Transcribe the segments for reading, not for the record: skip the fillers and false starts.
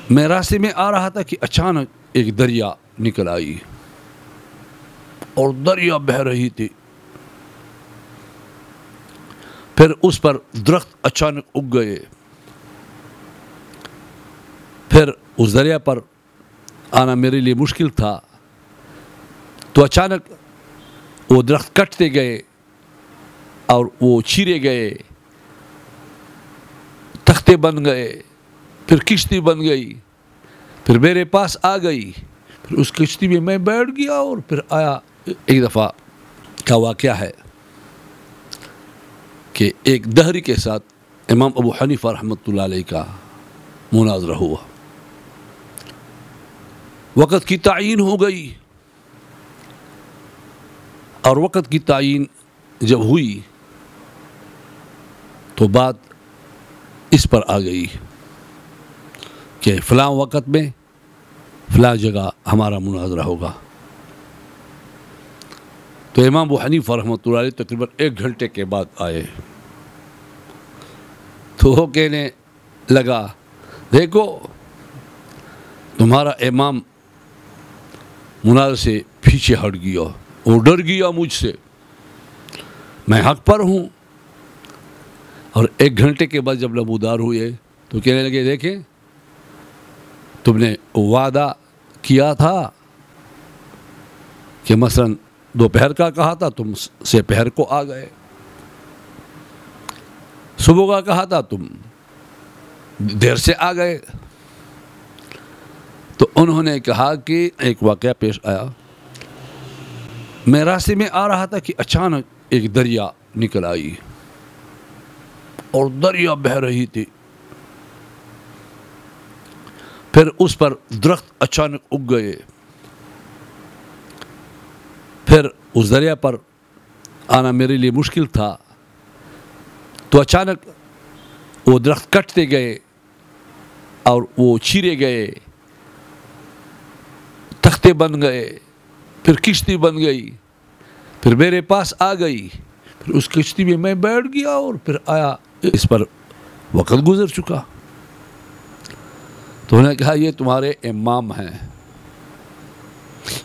میں راستے میں آ رہا تھا کہ اچانک ایک دریا نکل آئی اور دریا بہہ رہی تھی. پھر اس پر درخت اچانک اگ گئے. پھر اس دریا پر آنا میرے لیے مشکل تھا تو اچانک وہ درخت کٹتے گئے اور وہ چیرے گئے، تختے بن گئے، پھر کشتی بن گئی، پھر میرے پاس آ گئی. پھر اس کشتی میں بیٹھ گیا اور پھر آیا. ایک دفعہ کا واقعہ ہے کہ ایک دہری کے ساتھ امام ابو حنیفہ رحمۃ اللہ علیہ کا مناظرہ ہوا. وقت کی تعیین ہو گئی اور وقت کی تعیین جب ہوئی تو بات اس پر آ گئی کہ فلاں وقت میں فلاں جگہ ہمارا مناظرہ ہوگا. تو امام ابو حنیفہ رحمۃ اللہ علیہ تقریباً 1 گھنٹے کے بعد آئے. تو وہ کہنے لگا دیکھو تمہارا امام مناظرے سے پیچھے ہٹ گیا، وہ ڈر گیا مجھ سے، میں حق پر ہوں. اور 1 گھنٹے کے بعد جب نمودار ہوئے تو کہنے لگے دیکھیں تم نے وعدہ کیا تھا کہ مثلا دوپہر کا کہا تھا تم سے پہر کو آ گئے، صبح کا کہا تھا تم دیر سے آ گئے. تو انہوں نے کہا کہ ایک واقعہ پیش آیا. میں راستے میں آ رہا تھا کہ اچانک ایک دریا نکل آئی اور دریا بہہ رہی تھی. پھر اس پر درخت اچانک اگ گئے. پھر اس دریا پر آنا میرے لیے مشکل تھا تو اچانک وہ درخت کٹتے گئے اور وہ چیرے گئے، تختے بن گئے، پھر کشتی بن گئی، پھر میرے پاس آ گئی. پھر اس کشتی میں بیٹھ گیا اور پھر آیا. اس پر وقت گزر چکا. تو انہوں نے کہا یہ تمہارے امام ہیں،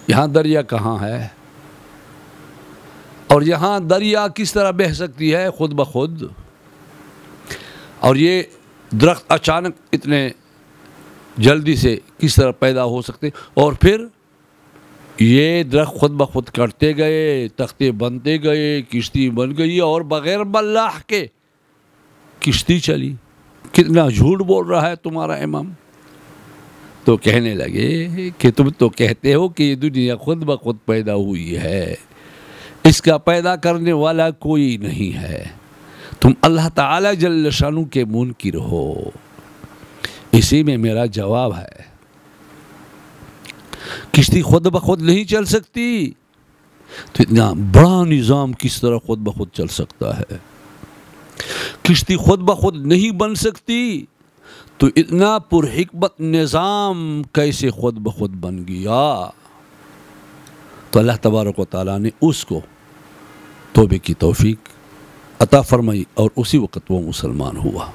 یہاں دریا کہاں ہے اور یہاں دریا کس طرح بہہ سکتی ہے خود بخود، اور یہ درخت اچانک اتنے جلدی سے کس طرح پیدا ہو سکتے، اور پھر یہ درخت خود بخود کٹتے گئے، تختے بنتے گئے، کشتی بن گئی اور بغیر ملاح کے کشتی چلی. کتنا جھوٹ بول رہا ہے تمہارا امام. تو کہنے لگے کہ تم تو کہتے ہو کہ یہ دنیا خود بخود پیدا ہوئی ہے، اس کا پیدا کرنے والا کوئی نہیں ہے، تم اللہ تعالی جل شانہ کے منکر ہو. اسی میں میرا جواب ہے کشتی خود بخود نہیں چل سکتی تو اتنا بڑا نظام کس طرح خود بخود چل سکتا ہے. کشتی خود بخود نہیں بن سکتی تو اتنا پرحکمت نظام کیسے خود بخود بن گیا. تو اللہ تبارک و تعالیٰ نے اس کو توبے کی توفیق عطا فرمائی اور اسی وقت وہ مسلمان ہوا.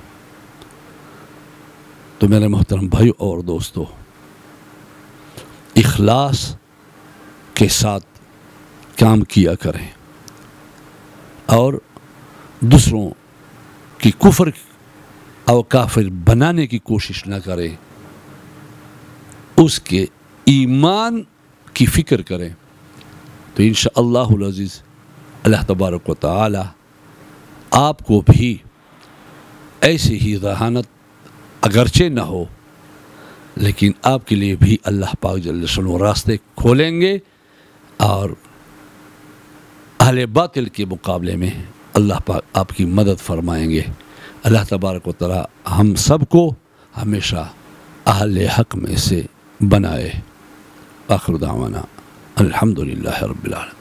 تو میرے محترم بھائیو اور دوستو، اخلاص کے ساتھ کام کیا کریں اور دوسروں کی کفر اور کافر بنانے کی کوشش نہ کریں، اس کے ایمان کی فکر کریں. تو انشاءاللہ العزیز اللہ تبارک و تعالی آپ کو بھی ایسی ہی ذہانت اگرچہ نہ ہو لیکن آپ کے لیے بھی اللہ پاک جل شانہ راستے کھولیں گے اور اہل باطل کے مقابلے میں اللہ پاک آپ کی مدد فرمائیں گے. اللہ تبارک و تعالی ہم سب کو ہمیشہ اہل حق میں سے بنائے. آخر دعوانا الحمدللہ رب العالمین.